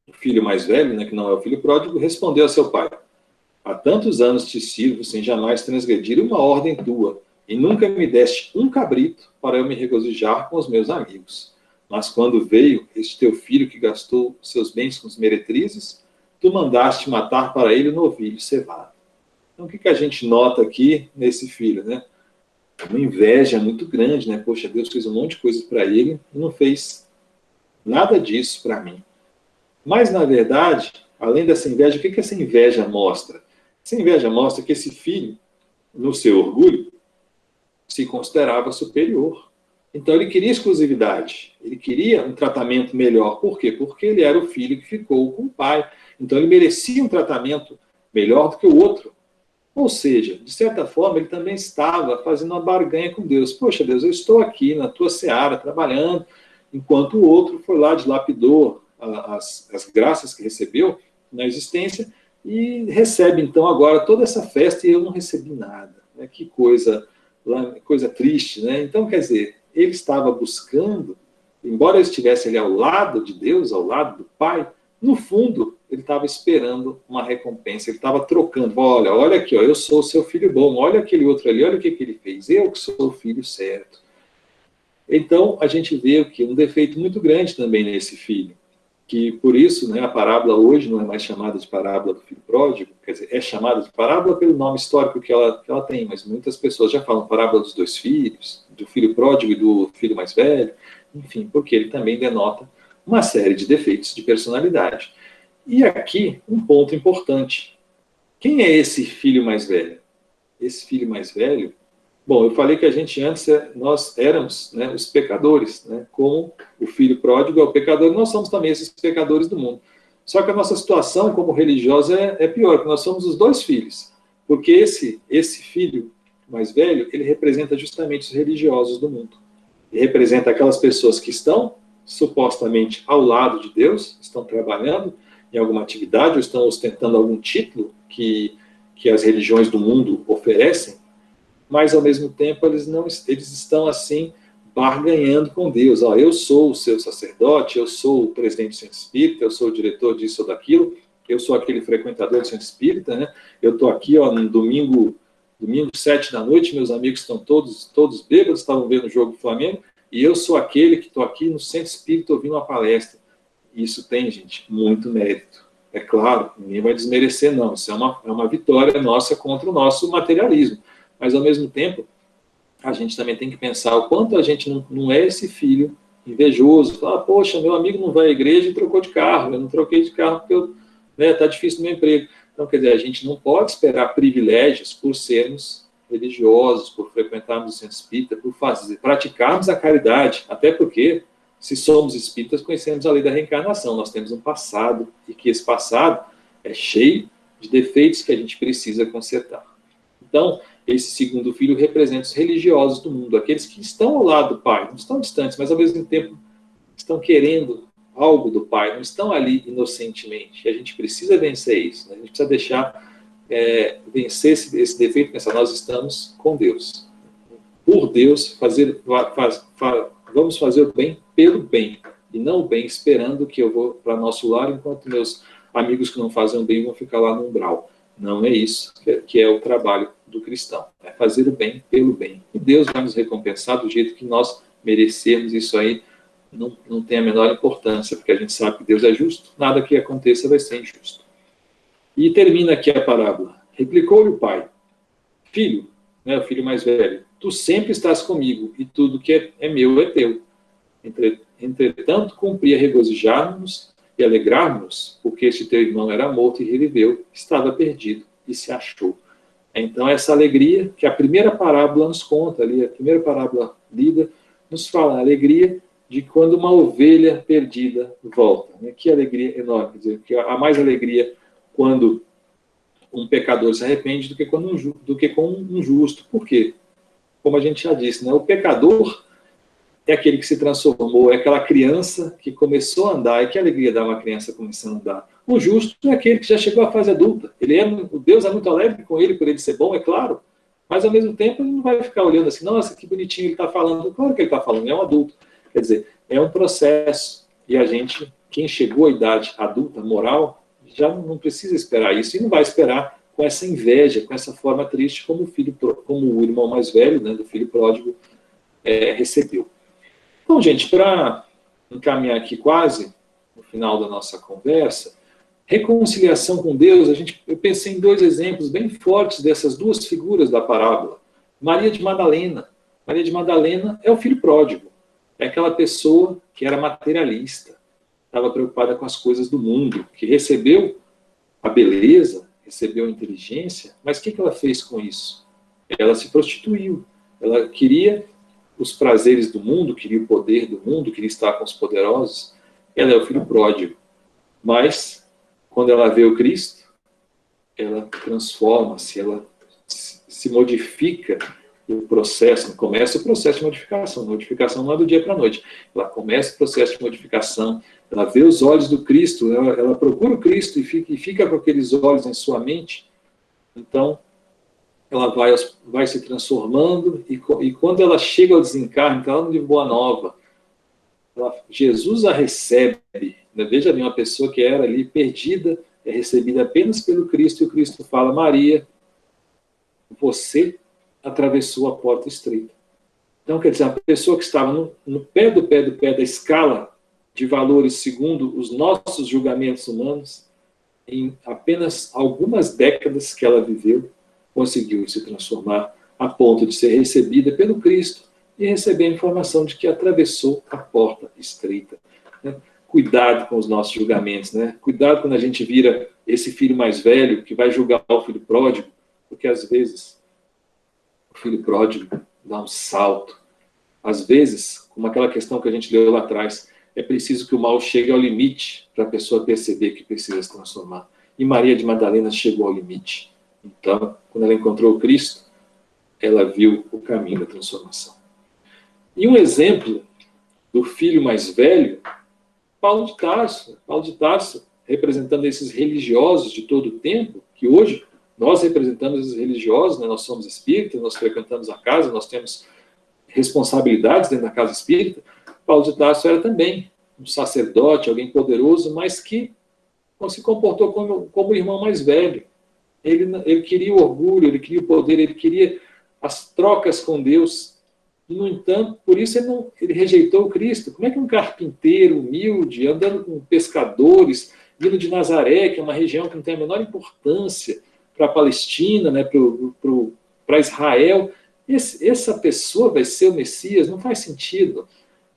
o filho mais velho, né, que não é o filho pródigo, respondeu a seu pai: há tantos anos te sirvo sem jamais transgredir uma ordem tua, e nunca me deste um cabrito para eu me regozijar com os meus amigos. Mas quando veio este teu filho que gastou seus bens com os meretrizes, tu mandaste matar para ele o novilho cevado. Então, o que a gente nota aqui nesse filho, né? Uma inveja muito grande, né? Poxa, Deus fez um monte de coisas para ele e não fez nada disso para mim. Mas, na verdade, além dessa inveja, o que essa inveja mostra? Essa inveja mostra que esse filho, no seu orgulho, se considerava superior. Então, ele queria exclusividade. Ele queria um tratamento melhor. Por quê? Porque ele era o filho que ficou com o pai. Então, ele merecia um tratamento melhor do que o outro. Ou seja, de certa forma, ele também estava fazendo uma barganha com Deus. Poxa, Deus, eu estou aqui na tua seara, trabalhando, enquanto o outro foi lá, dilapidou as graças que recebeu na existência e recebe, então, agora toda essa festa e eu não recebi nada. Né? Que coisa triste, né? Então, quer dizer, ele estava buscando, embora ele estivesse ali ao lado de Deus, ao lado do Pai, no fundo, ele estava esperando uma recompensa, ele estava trocando. Olha aqui, eu sou o seu filho bom, olha aquele outro ali, olha o que ele fez, eu que sou o filho certo. Então, a gente vê o que? Um defeito muito grande também nesse filho, que por isso, né, a parábola hoje não é mais chamada de parábola do filho pródigo, quer dizer, é chamada de parábola pelo nome histórico que ela tem, mas muitas pessoas já falam parábola dos dois filhos, do filho pródigo e do filho mais velho, enfim, porque ele também denota uma série de defeitos de personalidade. E aqui, um ponto importante. Quem é esse filho mais velho? Esse filho mais velho, bom, eu falei que a gente antes, nós éramos, né, os pecadores, né, como o filho pródigo é o pecador, nós somos também esses pecadores do mundo. Só que a nossa situação como religiosa é pior, porque nós somos os dois filhos. Porque esse filho mais velho, ele representa justamente os religiosos do mundo. Ele representa aquelas pessoas que estão supostamente ao lado de Deus, estão trabalhando em alguma atividade, ou estão ostentando algum título que as religiões do mundo oferecem, mas ao mesmo tempo eles estão assim barganhando com Deus. Eu sou o seu sacerdote, eu sou o presidente do centro espírita, eu sou o diretor disso ou daquilo, eu sou aquele frequentador do centro espírita, né? Eu estou aqui no domingo 7 da noite, meus amigos estão todos bêbados, estavam vendo o jogo do Flamengo, e eu sou aquele que estou aqui no centro espírita ouvindo uma palestra. Isso tem, gente, muito mérito. É claro, ninguém vai desmerecer, não. Isso é uma vitória nossa contra o nosso materialismo. Mas, ao mesmo tempo, a gente também tem que pensar o quanto a gente não é esse filho invejoso. Fala, poxa, meu amigo não vai à igreja e trocou de carro. Eu não troquei de carro porque está difícil no meu emprego. Então, quer dizer, a gente não pode esperar privilégios por sermos religiosos, por frequentarmos o centro espírita, por praticarmos a caridade. Até porque, se somos espíritas, conhecemos a lei da reencarnação. Nós temos um passado e que esse passado é cheio de defeitos que a gente precisa consertar. Então, esse segundo filho representa os religiosos do mundo, aqueles que estão ao lado do Pai, não estão distantes, mas ao mesmo tempo estão querendo algo do Pai, não estão ali inocentemente. E a gente precisa vencer isso, né? A gente precisa deixar vencer esse defeito, pensar, nós estamos com Deus. Por Deus, vamos fazer o bem pelo bem, e não o bem esperando que eu vou para nosso lar, enquanto meus amigos que não fazem o bem vão ficar lá no umbral. Não é isso que é o trabalho do cristão. É fazer o bem pelo bem. E Deus vai nos recompensar do jeito que nós merecemos. Isso aí não tem a menor importância, porque a gente sabe que Deus é justo. Nada que aconteça vai ser injusto. E termina aqui a parábola. Replicou-lhe o pai: filho, né, o filho mais velho, tu sempre estás comigo, e tudo que é meu é teu. Entretanto, cumpria regozijar-nos e alegrarmos, porque este teu irmão era morto e reviveu, estava perdido e se achou. Então, essa alegria que a primeira parábola nos conta, ali, a primeira parábola lida, nos fala a alegria de quando uma ovelha perdida volta. Né? Que alegria enorme, quer dizer, que há mais alegria quando um pecador se arrepende do que com um justo. Por quê? Como a gente já disse, né? O pecador é aquele que se transformou, é aquela criança que começou a andar. E que alegria dá uma criança começando a andar. O justo é aquele que já chegou à fase adulta. O Deus é muito alegre com ele, por ele ser bom, é claro, mas ao mesmo tempo ele não vai ficar olhando assim, nossa, que bonitinho ele está falando. Claro que ele está falando, é um adulto. Quer dizer, é um processo. E a gente, quem chegou à idade adulta, moral, já não precisa esperar isso e não vai esperar com essa inveja, com essa forma triste como o irmão mais velho, né, do filho pródigo, recebeu. Então, gente, para encaminhar aqui quase no final da nossa conversa, reconciliação com Deus, eu pensei em dois exemplos bem fortes dessas duas figuras da parábola. Maria de Madalena. Maria de Madalena é o filho pródigo. É aquela pessoa que era materialista, estava preocupada com as coisas do mundo, que recebeu a beleza, recebeu a inteligência, mas o que ela fez com isso? Ela se prostituiu. Ela queria os prazeres do mundo, queria o poder do mundo, queria estar com os poderosos. Ela é o filho pródigo. Mas, quando ela vê o Cristo, ela transforma-se, ela se modifica o processo, começa o processo de modificação. A modificação não é do dia para a noite. Ela começa o processo de modificação, ela vê os olhos do Cristo, ela procura o Cristo e fica com aqueles olhos em sua mente. Então, ela vai se transformando e quando ela chega ao desencarne, então ela no livro Boa Nova, Jesus a recebe. Né? Veja bem, uma pessoa que era ali perdida, é recebida apenas pelo Cristo, e o Cristo fala, Maria, você atravessou a porta estreita. Então, quer dizer, a pessoa que estava no pé da escala de valores segundo os nossos julgamentos humanos, em apenas algumas décadas que ela viveu, conseguiu se transformar a ponto de ser recebida pelo Cristo e receber a informação de que atravessou a porta estreita. Né? Cuidado com os nossos julgamentos, né? Cuidado quando a gente vira esse filho mais velho que vai julgar o filho pródigo, porque às vezes o filho pródigo dá um salto. Às vezes, como aquela questão que a gente leu lá atrás, é preciso que o mal chegue ao limite para a pessoa perceber que precisa se transformar. E Maria de Madalena chegou ao limite. Então, quando ela encontrou o Cristo, ela viu o caminho da transformação. E um exemplo do filho mais velho, Paulo de Tarso. Paulo de Tarso, representando esses religiosos de todo o tempo, que hoje nós representamos esses religiosos, né? Nós somos espíritas, nós frequentamos a casa, nós temos responsabilidades dentro da casa espírita. Paulo de Tarso era também um sacerdote, alguém poderoso, mas que não se comportou como o irmão mais velho. Ele queria o orgulho, ele queria o poder, ele queria as trocas com Deus. E, no entanto, por isso ele rejeitou o Cristo. Como é que um carpinteiro humilde, andando com pescadores, vindo de Nazaré, que é uma região que não tem a menor importância para a Palestina, né, para Israel, essa pessoa vai ser o Messias? Não faz sentido.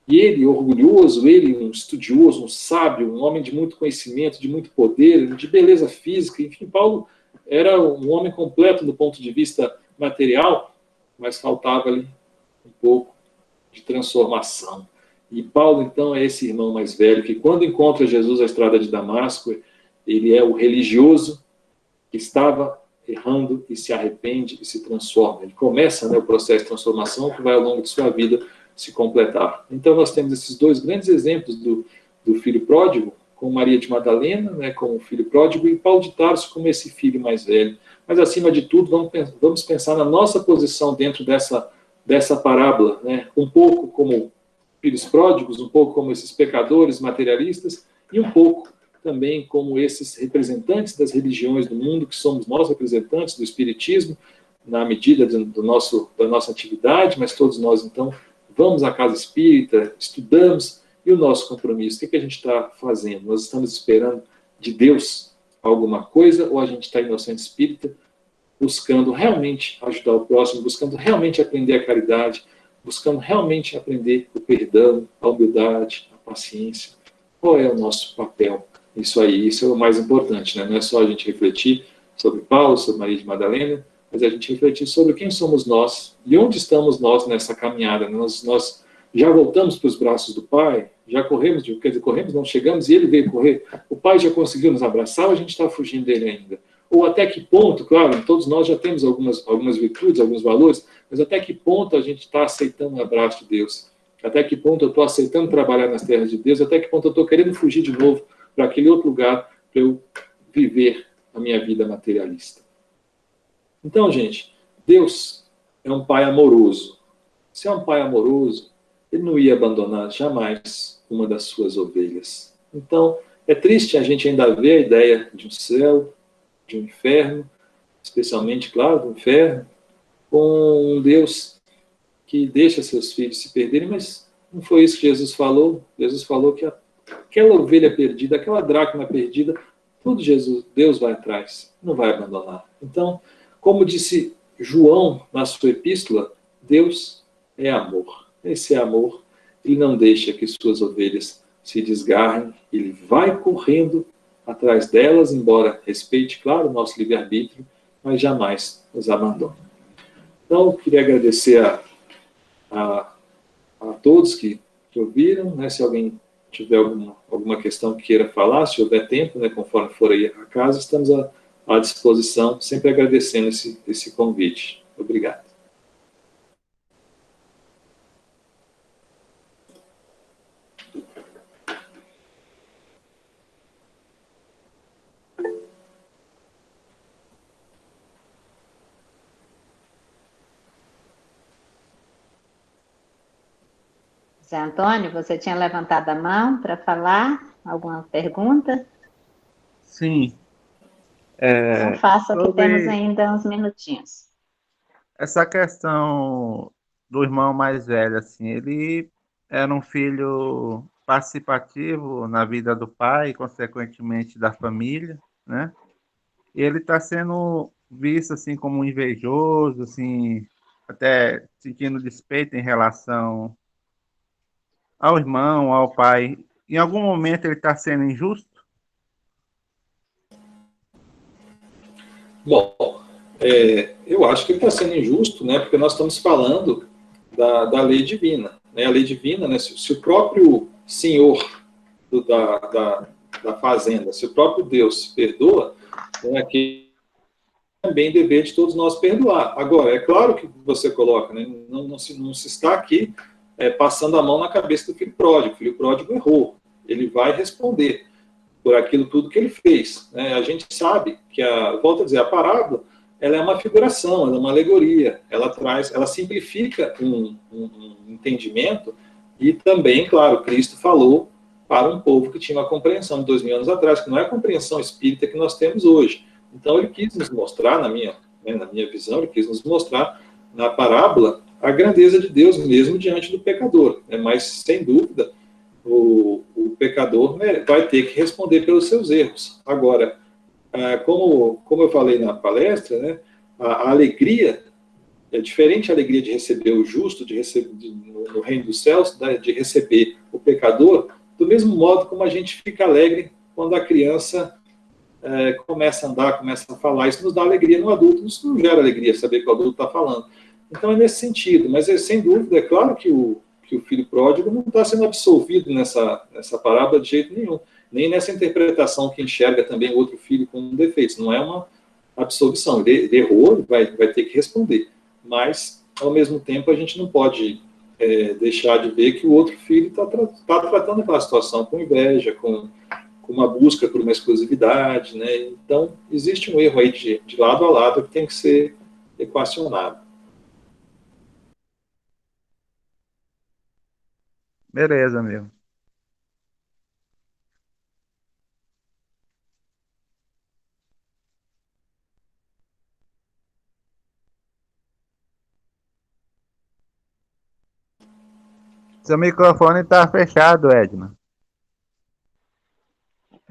E ele, orgulhoso, ele, um estudioso, um sábio, um homem de muito conhecimento, de muito poder, de beleza física, enfim, Paulo era um homem completo do ponto de vista material, mas faltava ali um pouco de transformação. E Paulo, então, é esse irmão mais velho que, quando encontra Jesus à estrada de Damasco, ele é o religioso que estava errando e se arrepende e se transforma. Ele começa, né, o processo de transformação que vai, ao longo de sua vida, se completar. Então, nós temos esses dois grandes exemplos do filho pródigo, com Maria de Madalena, né, como o filho pródigo, e Paulo de Tarso como esse filho mais velho. Mas, acima de tudo, vamos pensar na nossa posição dentro dessa parábola, né, um pouco como filhos pródigos, um pouco como esses pecadores materialistas, e um pouco também como esses representantes das religiões do mundo, que somos nós representantes do Espiritismo, na medida da nossa atividade, mas todos nós, então, vamos à casa espírita, estudamos. E o nosso compromisso, o que a gente está fazendo? Nós estamos esperando de Deus alguma coisa, ou a gente está inocente espírita, buscando realmente ajudar o próximo, buscando realmente aprender a caridade, buscamos realmente aprender o perdão, a humildade, a paciência. Qual é o nosso papel? Isso aí, isso é o mais importante, né? Não é só a gente refletir sobre Paulo, sobre Maria de Madalena, mas a gente refletir sobre quem somos nós e onde estamos nós nessa caminhada. Nós já voltamos para os braços do Pai, já corremos, quer dizer, corremos, não chegamos e ele veio correr. O Pai já conseguiu nos abraçar ou a gente está fugindo dele ainda? Ou até que ponto, claro, todos nós já temos algumas virtudes, alguns valores, mas até que ponto a gente está aceitando o abraço de Deus? Até que ponto eu estou aceitando trabalhar nas terras de Deus? Até que ponto eu estou querendo fugir de novo para aquele outro lugar para eu viver a minha vida materialista? Então, gente, Deus é um pai amoroso. Se é um pai amoroso, ele não ia abandonar jamais uma das suas ovelhas. Então, é triste a gente ainda ver a ideia de um céu, de um inferno, especialmente, claro, do inferno, com um Deus que deixa seus filhos se perderem, mas não foi isso que Jesus falou. Jesus falou que aquela ovelha perdida, aquela dracma perdida, tudo Deus vai atrás, não vai abandonar. Então, como disse João na sua epístola, Deus é amor. Esse amor, ele não deixa que suas ovelhas se desgarrem, ele vai correndo atrás delas, embora respeite, claro, o nosso livre-arbítrio, mas jamais nos abandona. Então, eu queria agradecer a, a todos que ouviram, né? Se alguém tiver alguma questão que queira falar, se houver tempo, né, conforme for aí a casa, estamos à disposição, sempre agradecendo esse convite. Obrigado. Zé Antônio, você tinha levantado a mão para falar? Alguma pergunta? Sim, Então faça, que temos sobre ainda uns minutinhos. essa questão do irmão mais velho, assim, ele era um filho participativo na vida do pai, e consequentemente da família, né? E ele está sendo visto assim como um invejoso, assim, até sentindo despeito em relação ao irmão, ao pai. Em algum momento ele está sendo injusto? Bom, eu acho que ele está sendo injusto, né, porque nós estamos falando da lei divina. Né? A lei divina, né, se o próprio senhor da fazenda, se o próprio Deus se perdoa, né, que é também dever de todos nós perdoar. Agora, é claro que você coloca, né, não se está aqui passando a mão na cabeça do filho pródigo. O filho pródigo errou. Ele vai responder por aquilo tudo que ele fez. Né? A gente sabe que, volto a dizer, a parábola ela é uma figuração, ela é uma alegoria, ela simplifica um entendimento e também, claro, Cristo falou para um povo que tinha uma compreensão de 2000 anos atrás, que não é a compreensão espírita que nós temos hoje. Então ele quis nos mostrar, na minha visão, ele quis nos mostrar na parábola a grandeza de Deus mesmo diante do pecador. Né? Mas, sem dúvida, o pecador, né, vai ter que responder pelos seus erros. Agora, como eu falei na palestra, né, a alegria é diferente a alegria de receber o justo, no reino dos céus, né, de receber o pecador, do mesmo modo como a gente fica alegre quando a criança começa a andar, começa a falar. Isso nos dá alegria no adulto, isso não gera alegria saber que o adulto está falando. Então é nesse sentido, mas sem dúvida, é claro que o filho pródigo não está sendo absolvido nessa parábola de jeito nenhum, nem nessa interpretação que enxerga também o outro filho com defeitos. Não é uma absolvição. Ele errou, vai ter que responder. Mas, ao mesmo tempo, a gente não pode deixar de ver que o outro filho está tratando aquela situação com inveja, com uma busca por uma exclusividade, né? Então, existe um erro aí de lado a lado que tem que ser equacionado. Beleza, meu. Seu microfone está fechado, Edna.